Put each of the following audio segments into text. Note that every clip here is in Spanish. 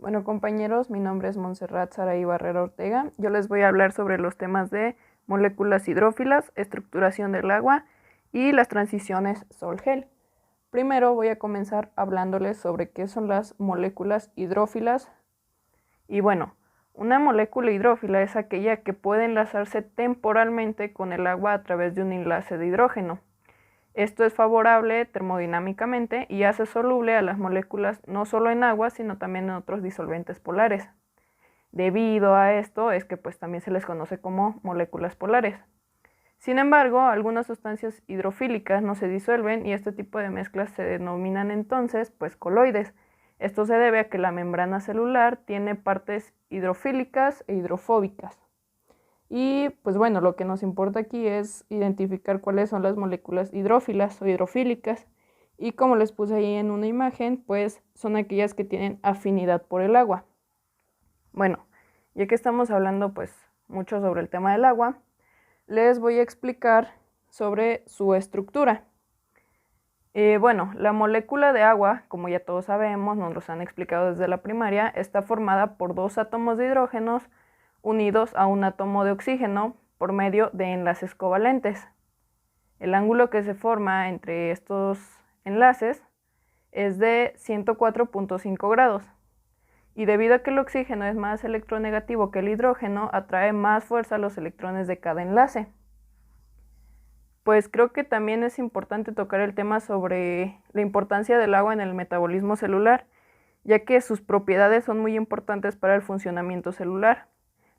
Bueno, compañeros, mi nombre es Montserrat Saraí Barrera Ortega. Yo les voy a hablar sobre los temas de moléculas hidrófilas, estructuración del agua y las transiciones sol-gel. Primero voy a comenzar hablándoles sobre qué son las moléculas hidrófilas. Y bueno, una molécula hidrófila es aquella que puede enlazarse temporalmente con el agua a través de un enlace de hidrógeno. Esto es favorable termodinámicamente y hace soluble a las moléculas no solo en agua, sino también en otros disolventes polares. Debido a esto es que también se les conoce como moléculas polares. Sin embargo, algunas sustancias hidrofílicas no se disuelven y este tipo de mezclas se denominan entonces coloides. Esto se debe a que la membrana celular tiene partes hidrofílicas e hidrofóbicas. Y bueno, lo que nos importa aquí es identificar cuáles son las moléculas hidrófilas o hidrofílicas. Y como les puse ahí en una imagen, son aquellas que tienen afinidad por el agua. Bueno, ya que estamos hablando mucho sobre el tema del agua, les voy a explicar sobre su estructura. Bueno, la molécula de agua, como ya todos sabemos, nos los han explicado desde la primaria, está formada por dos átomos de hidrógenos unidos a un átomo de oxígeno por medio de enlaces covalentes. El ángulo que se forma entre estos enlaces es de 104.5 grados. Y debido a que el oxígeno es más electronegativo que el hidrógeno, atrae más fuerza a los electrones de cada enlace. Creo que también es importante tocar el tema sobre la importancia del agua en el metabolismo celular, ya que sus propiedades son muy importantes para el funcionamiento celular.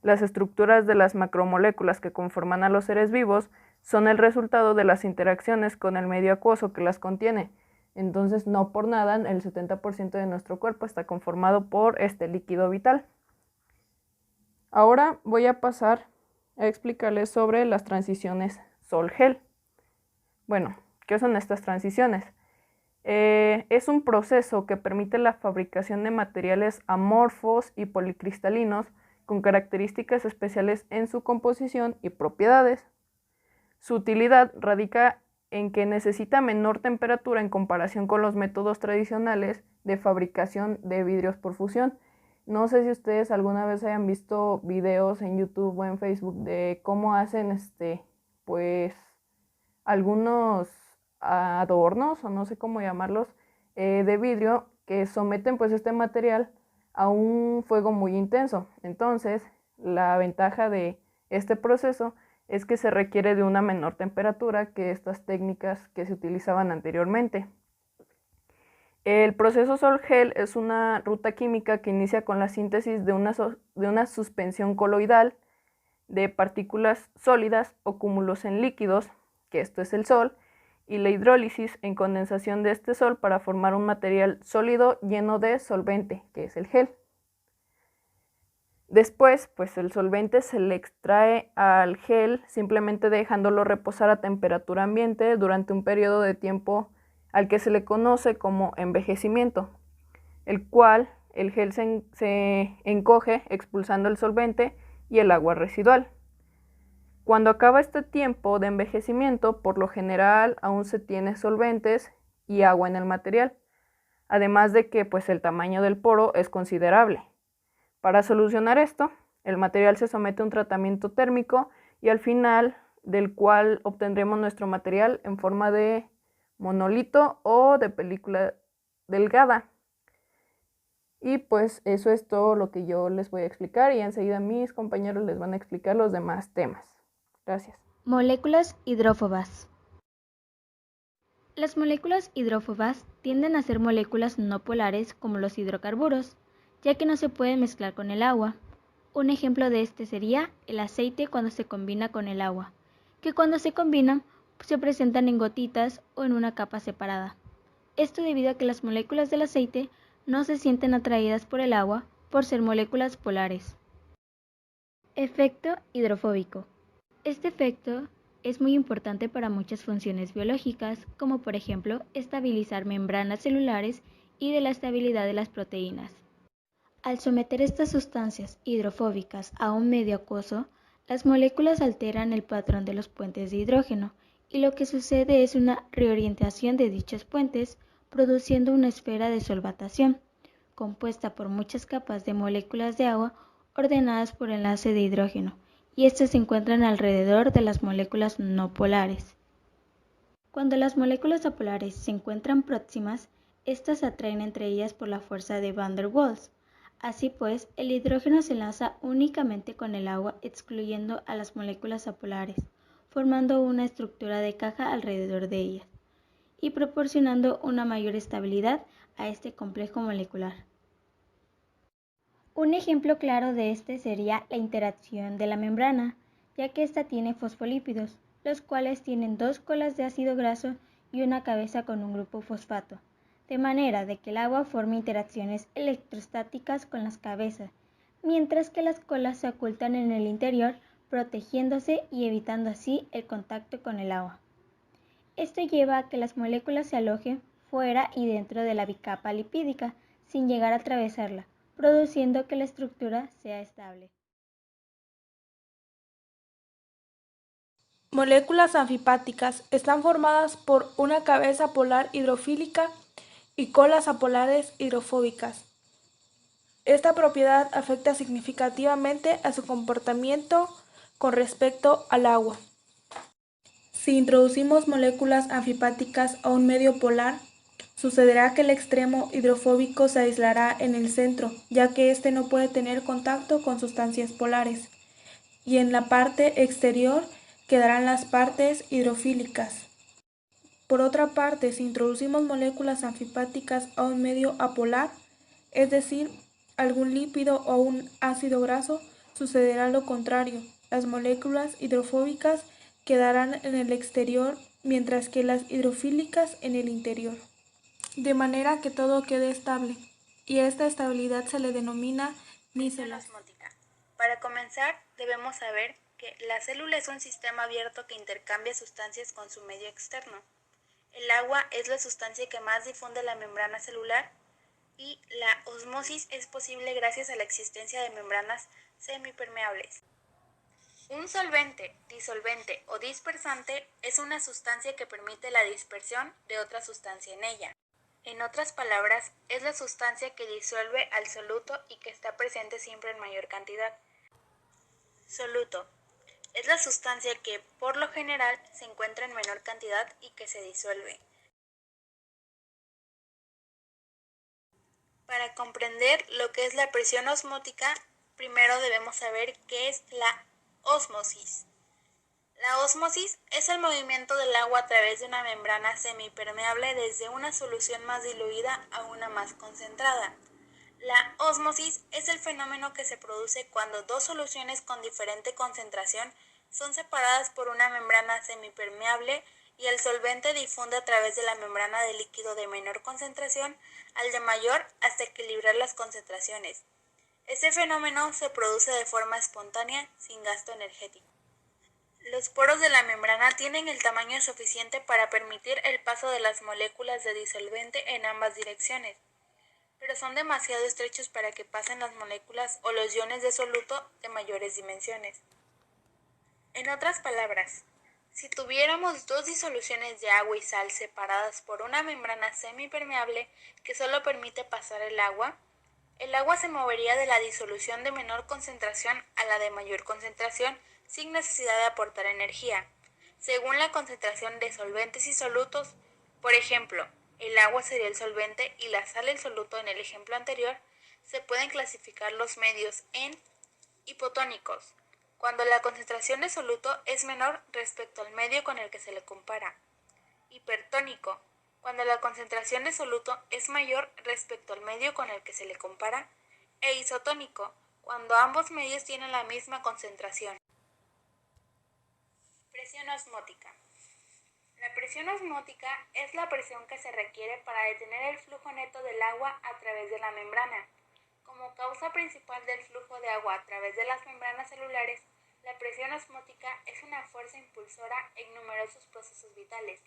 Las estructuras de las macromoléculas que conforman a los seres vivos son el resultado de las interacciones con el medio acuoso que las contiene. Entonces, no por nada, el 70% de nuestro cuerpo está conformado por este líquido vital. Ahora voy a pasar a explicarles sobre las transiciones sol-gel. Bueno, ¿qué son estas transiciones? Es un proceso que permite la fabricación de materiales amorfos y policristalinos con características especiales en su composición y propiedades. Su utilidad radica en que necesita menor temperatura en comparación con los métodos tradicionales de fabricación de vidrios por fusión. No sé si ustedes alguna vez hayan visto videos en YouTube o en Facebook de cómo hacen algunos adornos, o no sé cómo llamarlos, de vidrio, que someten este material a un fuego muy intenso. Entonces, la ventaja de este proceso es que se requiere de una menor temperatura que estas técnicas que se utilizaban anteriormente. El proceso sol-gel es una ruta química que inicia con la síntesis de una suspensión coloidal de partículas sólidas o cúmulos en líquidos, que esto es el sol, y la hidrólisis en condensación de este sol para formar un material sólido lleno de solvente, que es el gel. Después, el solvente se le extrae al gel simplemente dejándolo reposar a temperatura ambiente durante un periodo de tiempo al que se le conoce como envejecimiento, el cual el gel se encoge expulsando el solvente y el agua residual. Cuando acaba este tiempo de envejecimiento, por lo general aún se tiene solventes y agua en el material, además de que el tamaño del poro es considerable. Para solucionar esto, el material se somete a un tratamiento térmico y al final del cual obtendremos nuestro material en forma de monolito o de película delgada. Y eso es todo lo que yo les voy a explicar y enseguida mis compañeros les van a explicar los demás temas. Gracias. Moléculas hidrófobas. Las moléculas hidrófobas tienden a ser moléculas no polares como los hidrocarburos, ya que no se pueden mezclar con el agua. Un ejemplo de este sería el aceite cuando se combina con el agua, que cuando se combinan se presentan en gotitas o en una capa separada. Esto debido a que las moléculas del aceite no se sienten atraídas por el agua por ser moléculas polares. Efecto hidrofóbico. Este efecto es muy importante para muchas funciones biológicas, como por ejemplo estabilizar membranas celulares y de la estabilidad de las proteínas. Al someter estas sustancias hidrofóbicas a un medio acuoso, las moléculas alteran el patrón de los puentes de hidrógeno y lo que sucede es una reorientación de dichos puentes, produciendo una esfera de solvatación, compuesta por muchas capas de moléculas de agua ordenadas por enlace de hidrógeno, y estas se encuentran alrededor de las moléculas no polares. Cuando las moléculas apolares se encuentran próximas, estas se atraen entre ellas por la fuerza de Van der Waals. Así pues, el hidrógeno se enlaza únicamente con el agua, excluyendo a las moléculas apolares, formando una estructura de caja alrededor de ellas y proporcionando una mayor estabilidad a este complejo molecular. Un ejemplo claro de este sería la interacción de la membrana, ya que ésta tiene fosfolípidos, los cuales tienen dos colas de ácido graso y una cabeza con un grupo fosfato, de manera de que el agua forma interacciones electrostáticas con las cabezas, mientras que las colas se ocultan en el interior, protegiéndose y evitando así el contacto con el agua. Esto lleva a que las moléculas se alojen fuera y dentro de la bicapa lipídica, sin llegar a atravesarla, produciendo que la estructura sea estable. Moléculas anfipáticas están formadas por una cabeza polar hidrofílica y colas apolares hidrofóbicas. Esta propiedad afecta significativamente a su comportamiento con respecto al agua. Si introducimos moléculas anfipáticas a un medio polar, sucederá que el extremo hidrofóbico se aislará en el centro, ya que éste no puede tener contacto con sustancias polares, y en la parte exterior quedarán las partes hidrofílicas. Por otra parte, si introducimos moléculas anfipáticas a un medio apolar, es decir, algún lípido o un ácido graso, sucederá lo contrario. Las moléculas hidrofóbicas quedarán en el exterior, mientras que las hidrofílicas en el interior, de manera que todo quede estable, y a esta estabilidad se le denomina presión osmótica. Para comenzar, debemos saber que la célula es un sistema abierto que intercambia sustancias con su medio externo. El agua es la sustancia que más difunde la membrana celular y la osmosis es posible gracias a la existencia de membranas semipermeables. Un solvente, disolvente o dispersante es una sustancia que permite la dispersión de otra sustancia en ella. En otras palabras, es la sustancia que disuelve al soluto y que está presente siempre en mayor cantidad. Soluto. Es la sustancia que, por lo general, se encuentra en menor cantidad y que se disuelve. Para comprender lo que es la presión osmótica, primero debemos saber qué es la ósmosis. La ósmosis es el movimiento del agua a través de una membrana semipermeable desde una solución más diluida a una más concentrada. La ósmosis es el fenómeno que se produce cuando dos soluciones con diferente concentración son separadas por una membrana semipermeable y el solvente difunde a través de la membrana del líquido de menor concentración al de mayor hasta equilibrar las concentraciones. Este fenómeno se produce de forma espontánea, sin gasto energético. Los poros de la membrana tienen el tamaño suficiente para permitir el paso de las moléculas de disolvente en ambas direcciones, pero son demasiado estrechos para que pasen las moléculas o los iones de soluto de mayores dimensiones. En otras palabras, si tuviéramos dos disoluciones de agua y sal separadas por una membrana semipermeable que solo permite pasar el agua se movería de la disolución de menor concentración a la de mayor concentración sin necesidad de aportar energía, según la concentración de solventes y solutos. Por ejemplo, el agua sería el solvente y la sal el soluto en el ejemplo anterior. Se pueden clasificar los medios en hipotónicos, cuando la concentración de soluto es menor respecto al medio con el que se le compara; hipertónico, cuando la concentración de soluto es mayor respecto al medio con el que se le compara; e isotónico, cuando ambos medios tienen la misma concentración. Presión osmótica. La presión osmótica es la presión que se requiere para detener el flujo neto del agua a través de la membrana. Como causa principal del flujo de agua a través de las membranas celulares, la presión osmótica es una fuerza impulsora en numerosos procesos vitales.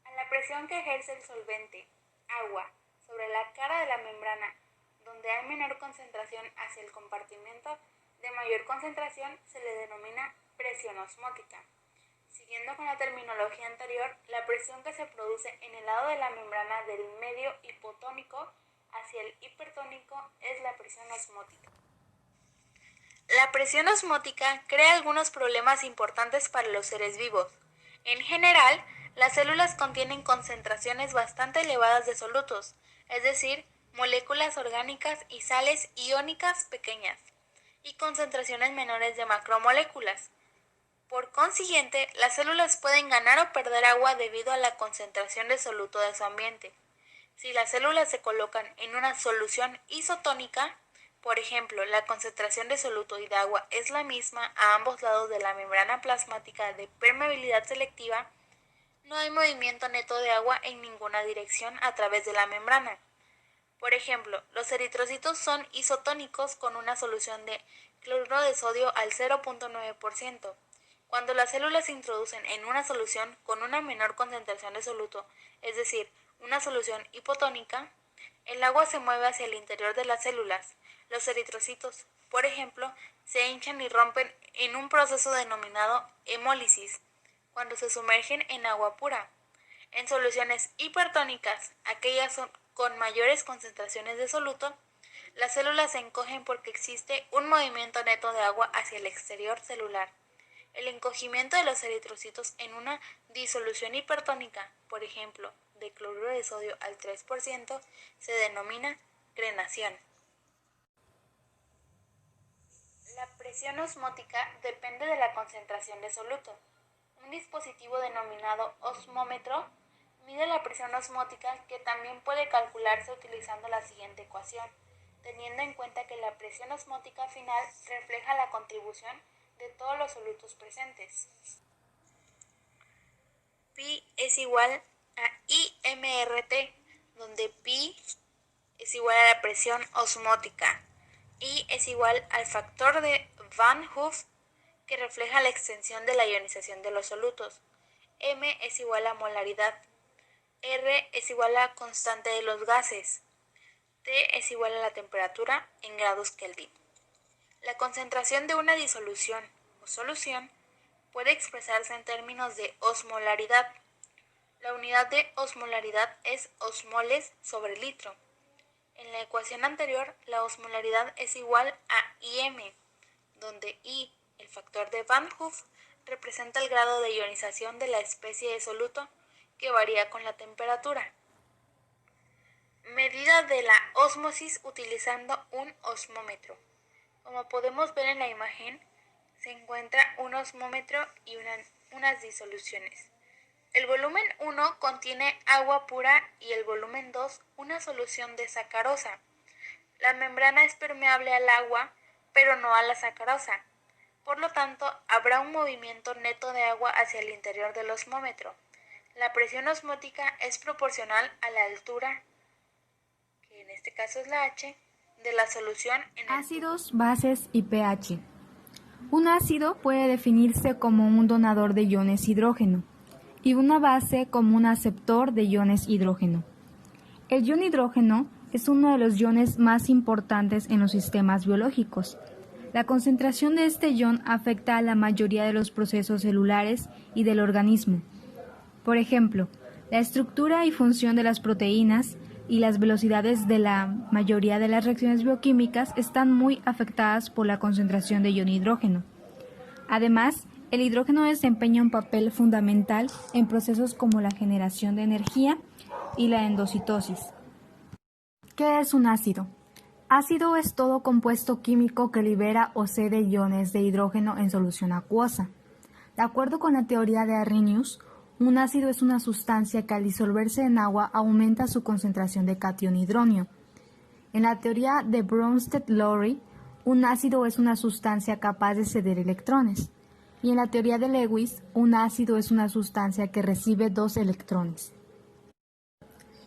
A la presión que ejerce el solvente, agua, sobre la cara de la membrana, donde hay menor concentración hacia el compartimento de mayor concentración, se le denomina presión osmótica. Siguiendo con la terminología anterior, la presión que se produce en el lado de la membrana del medio hipotónico hacia el hipertónico es la presión osmótica. La presión osmótica crea algunos problemas importantes para los seres vivos. En general, las células contienen concentraciones bastante elevadas de solutos, es decir, moléculas orgánicas y sales iónicas pequeñas, y concentraciones menores de macromoléculas. Por consiguiente, las células pueden ganar o perder agua debido a la concentración de soluto de su ambiente. Si las células se colocan en una solución isotónica, por ejemplo, la concentración de soluto y de agua es la misma a ambos lados de la membrana plasmática de permeabilidad selectiva, no hay movimiento neto de agua en ninguna dirección a través de la membrana. Por ejemplo, los eritrocitos son isotónicos con una solución de cloruro de sodio al 0.9%. Cuando las células se introducen en una solución con una menor concentración de soluto, es decir, una solución hipotónica, el agua se mueve hacia el interior de las células. Los eritrocitos, por ejemplo, se hinchan y rompen en un proceso denominado hemólisis, cuando se sumergen en agua pura. En soluciones hipertónicas, aquellas con mayores concentraciones de soluto, las células se encogen porque existe un movimiento neto de agua hacia el exterior celular. El encogimiento de los eritrocitos en una disolución hipertónica, por ejemplo, de cloruro de sodio al 3%, se denomina crenación. La presión osmótica depende de la concentración de soluto. Un dispositivo denominado osmómetro mide la presión osmótica, que también puede calcularse utilizando la siguiente ecuación, teniendo en cuenta que la presión osmótica final refleja la contribución de todos los solutos presentes. Pi es igual a IMRT, donde Pi es igual a la presión osmótica. I es igual al factor de Van Hoff, que refleja la extensión de la ionización de los solutos. M es igual a molaridad. R es igual a constante de los gases. T es igual a la temperatura en grados Kelvin. La concentración de una disolución o solución puede expresarse en términos de osmolaridad. La unidad de osmolaridad es osmoles sobre litro. En la ecuación anterior, la osmolaridad es igual a IM, donde I, el factor de Van Hoff, representa el grado de ionización de la especie de soluto, que varía con la temperatura. Medida de la ósmosis utilizando un osmómetro. Como podemos ver en la imagen, se encuentra un osmómetro y unas disoluciones. El volumen 1 contiene agua pura y el volumen 2 una solución de sacarosa. La membrana es permeable al agua, pero no a la sacarosa. Por lo tanto, habrá un movimiento neto de agua hacia el interior del osmómetro. La presión osmótica es proporcional a la altura, que en este caso es la H, de la solución en el Ácidos, bases y pH. Un ácido puede definirse como un donador de iones hidrógeno y una base como un aceptor de iones hidrógeno. El ion hidrógeno es uno de los iones más importantes en los sistemas biológicos. La concentración de este ion afecta a la mayoría de los procesos celulares y del organismo. Por ejemplo, la estructura y función de las proteínas y las velocidades de la mayoría de las reacciones bioquímicas están muy afectadas por la concentración de ion hidrógeno. Además, el hidrógeno desempeña un papel fundamental en procesos como la generación de energía y la endocitosis. ¿Qué es un ácido? Ácido es todo compuesto químico que libera o cede iones de hidrógeno en solución acuosa. De acuerdo con la teoría de Arrhenius, un ácido es una sustancia que al disolverse en agua aumenta su concentración de catión hidróneo. En la teoría de Bronsted-Lowry, un ácido es una sustancia capaz de ceder electrones. Y en la teoría de Lewis, un ácido es una sustancia que recibe 2 electrones.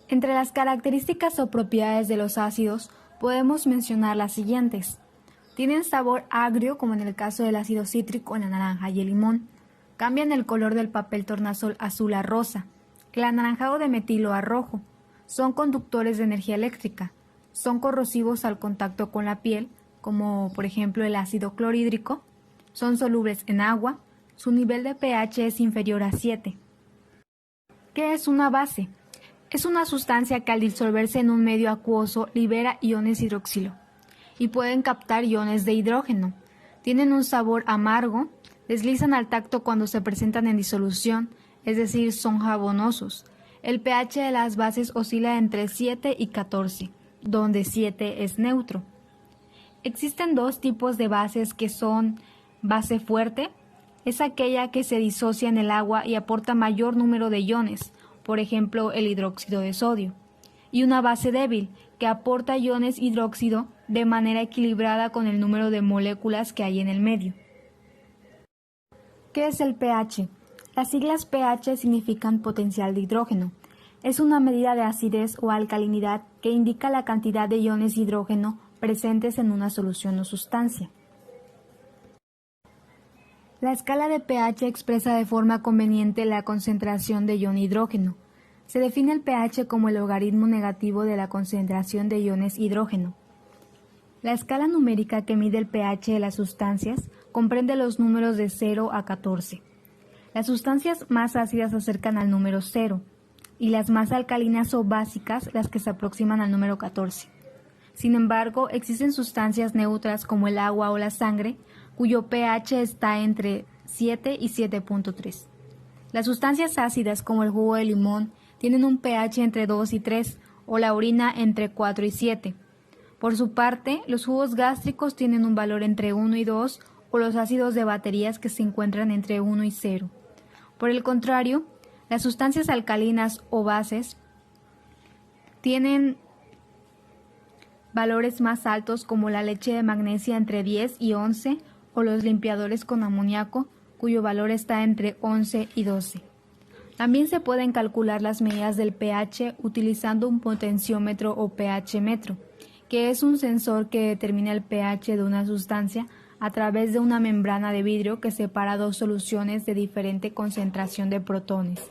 Entre las características o propiedades de los ácidos podemos mencionar las siguientes. Tienen sabor agrio, como en el caso del ácido cítrico en la naranja y el limón. Cambian el color del papel tornasol azul a rosa, el anaranjado de metilo a rojo. Son conductores de energía eléctrica. Son corrosivos al contacto con la piel, como por ejemplo el ácido clorhídrico. Son solubles en agua. Su nivel de pH es inferior a 7. ¿Qué es una base? Es una sustancia que al disolverse en un medio acuoso libera iones hidroxilo y pueden captar iones de hidrógeno. Tienen un sabor amargo, deslizan al tacto cuando se presentan en disolución, es decir, son jabonosos. El pH de las bases oscila entre 7 y 14, donde 7 es neutro. Existen dos tipos de bases que son base fuerte, es aquella que se disocia en el agua y aporta mayor número de iones, por ejemplo el hidróxido de sodio, y una base débil, que aporta iones hidróxido de manera equilibrada con el número de moléculas que hay en el medio. ¿Qué es el pH? Las siglas pH significan potencial de hidrógeno. Es una medida de acidez o alcalinidad que indica la cantidad de iones hidrógeno presentes en una solución o sustancia. La escala de pH expresa de forma conveniente la concentración de ion hidrógeno. Se define el pH como el logaritmo negativo de la concentración de iones hidrógeno. La escala numérica que mide el pH de las sustancias comprende los números de 0 a 14. Las sustancias más ácidas se acercan al número 0 y las más alcalinas o básicas las que se aproximan al número 14. Sin embargo, existen sustancias neutras como el agua o la sangre, cuyo pH está entre 7 y 7.3. Las sustancias ácidas como el jugo de limón tienen un pH entre 2 y 3 o la orina entre 4 y 7. Por su parte, los jugos gástricos tienen un valor entre 1 y 2 o los ácidos de baterías que se encuentran entre 1 y 0. Por el contrario, las sustancias alcalinas o bases tienen valores más altos como la leche de magnesia entre 10 y 11 o los limpiadores con amoníaco cuyo valor está entre 11 y 12. También se pueden calcular las medidas del pH utilizando un potenciómetro o pH metro, que es un sensor que determina el pH de una sustancia a través de una membrana de vidrio que separa dos soluciones de diferente concentración de protones.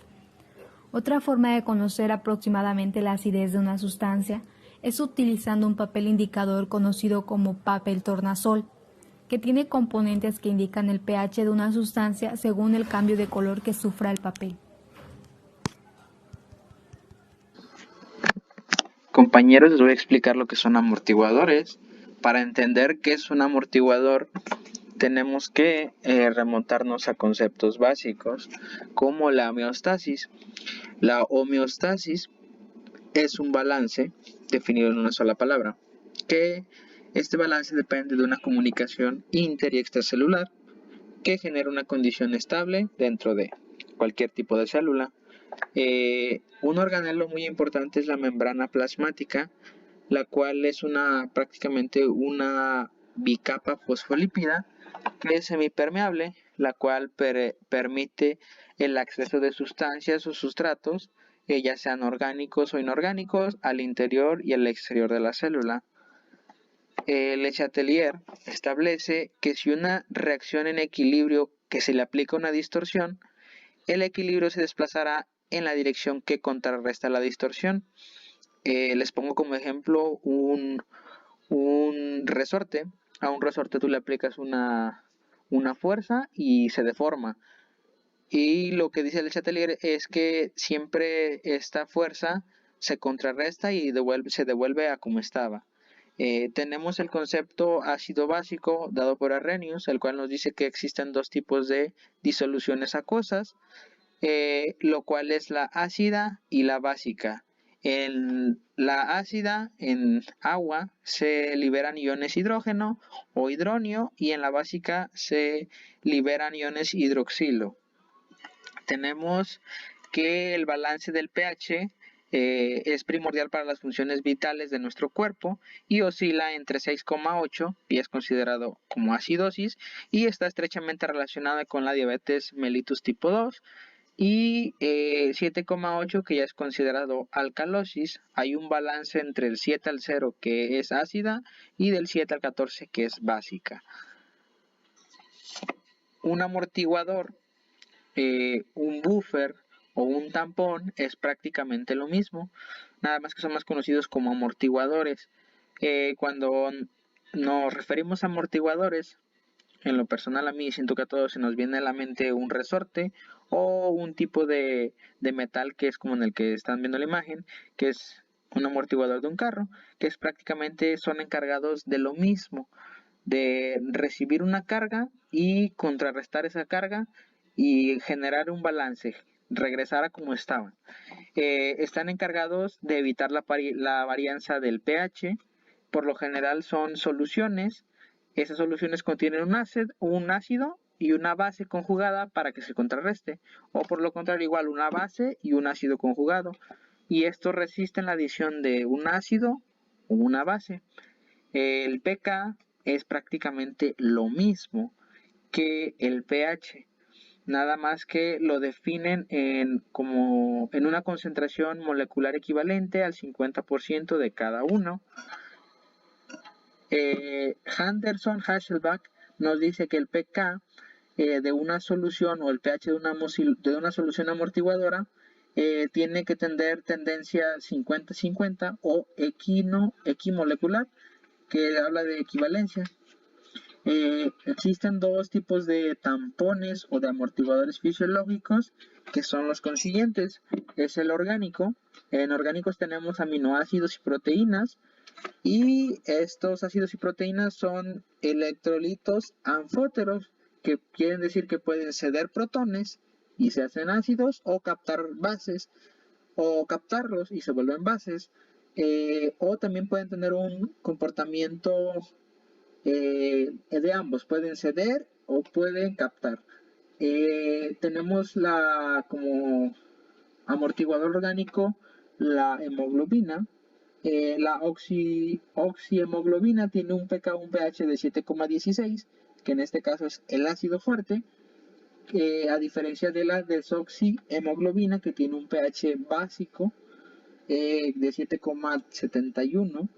Otra forma de conocer aproximadamente la acidez de una sustancia es utilizando un papel indicador conocido como papel tornasol, que tiene componentes que indican el pH de una sustancia según el cambio de color que sufra el papel. Compañeros, les voy a explicar lo que son amortiguadores. Para entender qué es un amortiguador, tenemos que remontarnos a conceptos básicos como la homeostasis. La homeostasis es un balance definido en una sola palabra, que este balance depende de una comunicación inter y extracelular que genera una condición estable dentro de cualquier tipo de célula. Un organelo muy importante es la membrana plasmática, la cual es prácticamente una bicapa fosfolípida que es semipermeable, la cual permite el acceso de sustancias o sustratos, ya sean orgánicos o inorgánicos, al interior y al exterior de la célula. Le Chatelier establece que si una reacción en equilibrio que se le aplica una distorsión, el equilibrio se desplazará en la dirección que contrarresta la distorsión. Les pongo como ejemplo un resorte. A un resorte tú le aplicas una fuerza y se deforma. Y lo que dice Le Chatelier es que siempre esta fuerza se contrarresta y se devuelve a como estaba. Tenemos el concepto ácido básico dado por Arrhenius, el cual nos dice que existen dos tipos de disoluciones acuosas, lo cual es la ácida y la básica. En la ácida, en agua, se liberan iones hidrógeno o hidronio, y en la básica se liberan iones hidroxilo. Tenemos que el balance del pH es primordial para las funciones vitales de nuestro cuerpo y oscila entre 6,8 y es considerado como acidosis, y está estrechamente relacionada con la diabetes mellitus tipo 2, y 7,8 que ya es considerado alcalosis. Hay un balance entre el 7 al 0 que es ácida y del 7 al 14 que es básica. Un amortiguador, un buffer o un tampón es prácticamente lo mismo, nada más que son más conocidos como amortiguadores. Cuando nos referimos a amortiguadores, en lo personal a mí siento que a todos se nos viene a la mente un resorte o un tipo de metal que es como en el que están viendo la imagen, que es un amortiguador de un carro, que es prácticamente son encargados de lo mismo, de recibir una carga y contrarrestar esa carga y generar un balance, regresar a como estaban. Están encargados de evitar la varianza del pH. Por lo general son soluciones. Esas soluciones contienen un ácido y una base conjugada para que se contrarreste, o por lo contrario igual una base y un ácido conjugado, y estos resisten la adición de un ácido o una base. El pK es prácticamente lo mismo que el pH, nada más que lo definen como en una concentración molecular equivalente al 50% de cada uno. Henderson Hasselbalch nos dice que el pK de una solución o el pH de una solución amortiguadora tiene que tener tendencia 50-50 o equimolecular, que habla de equivalencia. Existen dos tipos de tampones o de amortiguadores fisiológicos, que son los consiguientes. Es el orgánico. En orgánicos tenemos aminoácidos y proteínas, y estos ácidos y proteínas son electrolitos anfóteros, que quieren decir que pueden ceder protones y se hacen ácidos, o captar bases, o captarlos y se vuelven bases, o también pueden tener un comportamiento de ambos, pueden ceder o pueden captar. Tenemos como amortiguador orgánico la hemoglobina. La oxihemoglobina tiene un pH de 7,16, que en este caso es el ácido fuerte, a diferencia de la desoxihemoglobina, que tiene un pH básico de 7,71.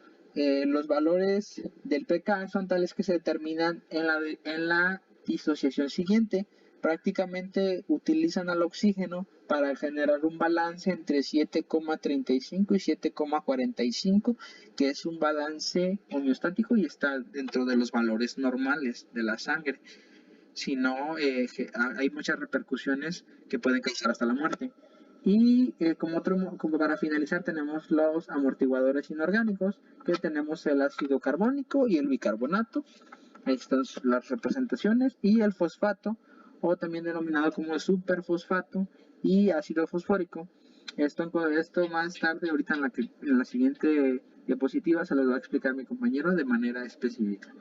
Los valores del pK son tales que se determinan en la disociación siguiente. Prácticamente utilizan al oxígeno para generar un balance entre 7,35 y 7,45, que es un balance homeostático y está dentro de los valores normales de la sangre. Si no, hay muchas repercusiones que pueden causar hasta la muerte. Y como para finalizar, tenemos los amortiguadores inorgánicos, que tenemos el ácido carbónico y el bicarbonato. Ahí están las representaciones, y el fosfato, o también denominado como superfosfato, y ácido fosfórico. Esto más tarde, ahorita en la siguiente diapositiva, se los va a explicar mi compañero de manera específica.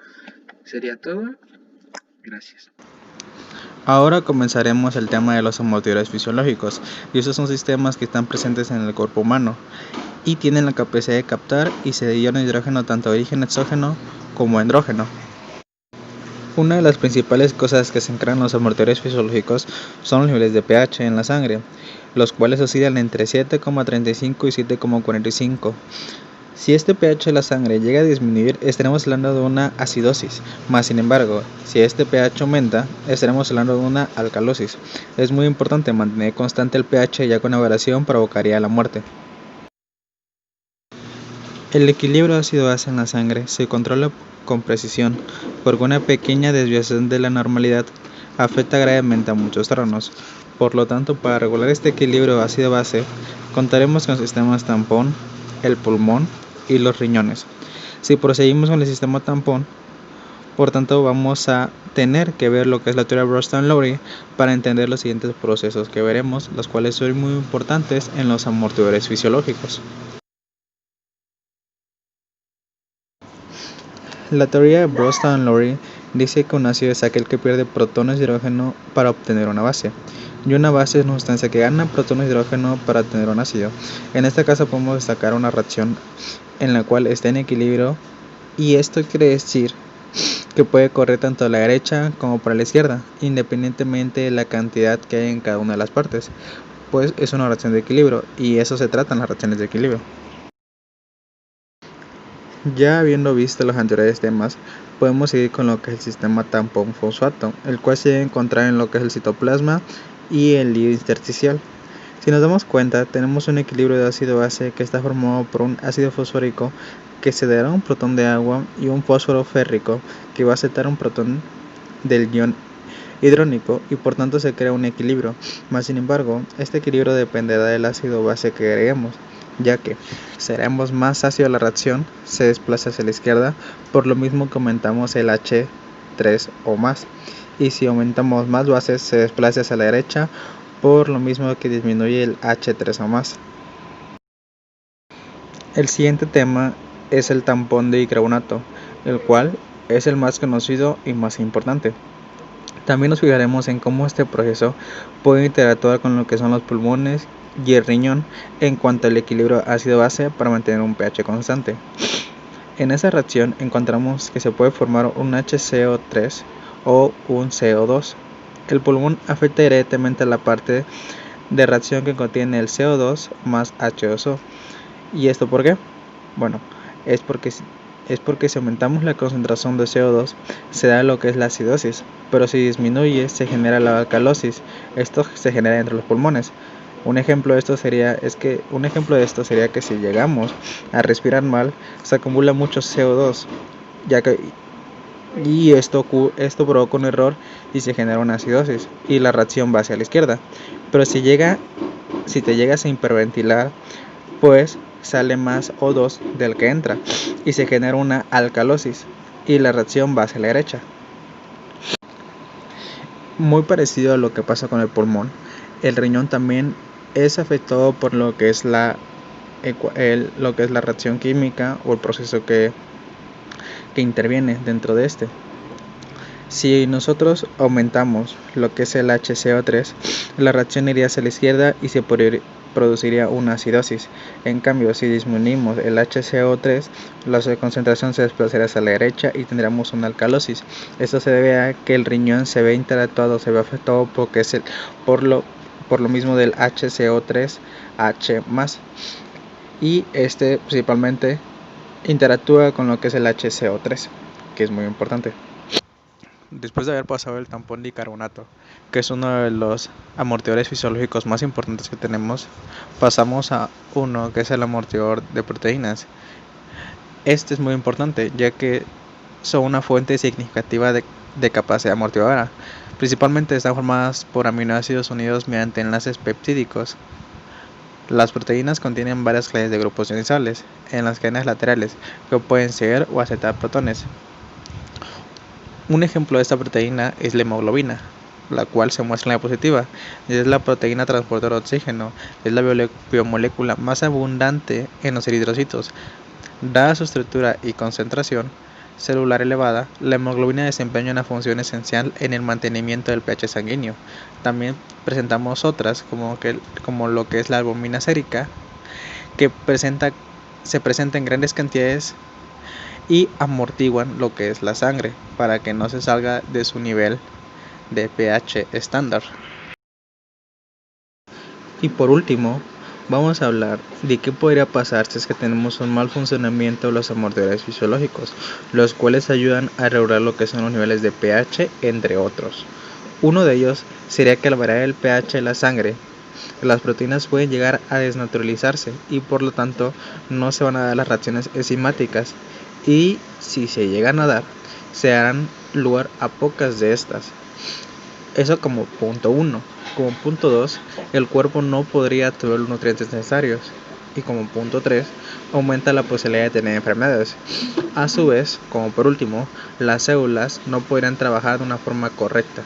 Sería todo. Gracias. Ahora comenzaremos el tema de los amortiguadores fisiológicos, y estos son sistemas que están presentes en el cuerpo humano y tienen la capacidad de captar y ceder iones de hidrógeno tanto de origen exógeno como endógeno. Una de las principales cosas que se encargan los amortiguadores fisiológicos son los niveles de pH en la sangre, los cuales oscilan entre 7,35 y 7,45. Si este pH de la sangre llega a disminuir, estaremos hablando de una acidosis, más sin embargo, si este pH aumenta, estaremos hablando de una alcalosis. Es muy importante mantener constante el pH, ya con una variación provocaría la muerte. El equilibrio ácido-base en la sangre se controla con precisión, porque una pequeña desviación de la normalidad afecta gravemente a muchos órganos. Por lo tanto, para regular este equilibrio ácido-base, contaremos con sistemas tampón, el pulmón y los riñones. Si proseguimos con el sistema tampón, por tanto vamos a tener que ver lo que es la teoría de Bronsted-Lowry para entender los siguientes procesos que veremos, los cuales son muy importantes en los amortiguadores fisiológicos. La teoría de Bronsted-Lowry dice que un ácido es aquel que pierde protones de hidrógeno para obtener una base, y una base es una sustancia que gana protones de hidrógeno para obtener un ácido. En este caso podemos destacar una reacción en la cual está en equilibrio, y esto quiere decir que puede correr tanto a la derecha como para la izquierda, independientemente de la cantidad que hay en cada una de las partes, pues es una reacción de equilibrio, y eso se trata en las reacciones de equilibrio. Ya habiendo visto los anteriores temas, podemos seguir con lo que es el sistema tampón-fosfato, el cual se debe encontrar en lo que es el citoplasma y el líquido intersticial. Si nos damos cuenta, tenemos un equilibrio de ácido-base que está formado por un ácido fosfórico que cederá un protón de agua y un fósforo férrico que va a aceptar un protón del ion hidrónico y por tanto se crea un equilibrio. Más sin embargo, este equilibrio dependerá del ácido base que agreguemos, ya que seremos más ácido la reacción se desplaza hacia la izquierda, por lo mismo que aumentamos el H3 o más, y si aumentamos más bases se desplaza hacia la derecha, por lo mismo que disminuye el H3 o más. El siguiente tema es el tampón de bicarbonato, el cual es el más conocido y más importante. También nos fijaremos en cómo este proceso puede interactuar con lo que son los pulmones y el riñón en cuanto al equilibrio ácido-base para mantener un pH constante. En esa reacción encontramos que se puede formar un HCO3 o un CO2. El pulmón afecta directamente a la parte de reacción que contiene el CO2 más H2O. ¿Y esto por qué? Bueno, es porque si aumentamos la concentración de CO2 se da lo que es la acidosis, pero si disminuye se genera la alcalosis. Esto se genera entre los pulmones. Un ejemplo de esto sería que si llegamos a respirar mal se acumula mucho CO2, y esto provoca un error y se genera una acidosis y la reacción va hacia la izquierda. Pero si te llegas a hiperventilar, pues sale más O2 del que entra y se genera una alcalosis y la reacción va hacia la derecha. Muy parecido a lo que pasa con el pulmón, el riñón también es afectado por lo que es la reacción química o el proceso que interviene dentro de este. Si nosotros aumentamos lo que es el HCO3, la reacción iría hacia la izquierda y se produciría una acidosis. En cambio, si disminuimos el HCO3, la concentración se desplazará hacia la derecha y tendremos una alcalosis. Esto se debe a que el riñón se ve afectado porque es por lo mismo del HCO3H+, y este principalmente interactúa con lo que es el HCO3, que es muy importante. Después de haber pasado el tampón de bicarbonato, que es uno de los amortiguadores fisiológicos más importantes que tenemos, pasamos a uno que es el amortiguador de proteínas. Este es muy importante ya que son una fuente significativa de capacidad amortiguadora. Principalmente están formadas por aminoácidos unidos mediante enlaces peptídicos. Las proteínas contienen varias clases de grupos ionizantes en las cadenas laterales que pueden ceder o aceptar protones. Un ejemplo de esta proteína es la hemoglobina, la cual se muestra en la diapositiva, y es la proteína transportadora de oxígeno, es la biomolécula más abundante en los eritrocitos. Dada su estructura y concentración celular elevada, la hemoglobina desempeña una función esencial en el mantenimiento del pH sanguíneo. También presentamos otras, como lo que es la albúmina sérica, que se presenta en grandes cantidades y amortiguan lo que es la sangre para que no se salga de su nivel de pH estándar. Y por último, vamos a hablar de qué podría pasar si es que tenemos un mal funcionamiento de los amortiguadores fisiológicos, los cuales ayudan a regular lo que son los niveles de pH, entre otros. Uno de ellos sería que al variar el pH de la sangre, las proteínas pueden llegar a desnaturalizarse y por lo tanto no se van a dar las reacciones enzimáticas, y si se llegan a dar, se darán lugar a pocas de estas. Eso como punto 1. Como punto 2, el cuerpo no podría absorber los nutrientes necesarios. Y como punto 3, aumenta la posibilidad de tener enfermedades. A su vez, como por último, las células no podrían trabajar de una forma correcta.